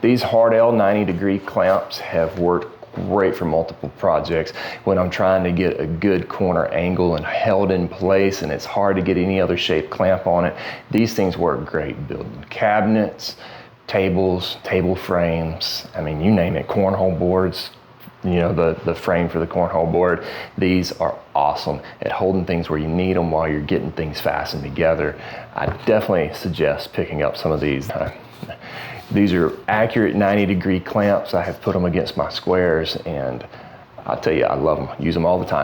These HARDELL 90-degree clamps have worked great for multiple projects when I'm trying to get a good corner angle and held in place and it's hard to get any other shape clamp on it. These things work great building cabinets, tables, table frames, I mean, you name it, cornhole boards, you know, the frame for the cornhole board. These are awesome at holding things where you need them while you're getting things fastened together. I definitely suggest picking up some of these. These are accurate 90-degree clamps. I have put them against my squares and I'll tell you, I love them. Use them all the time.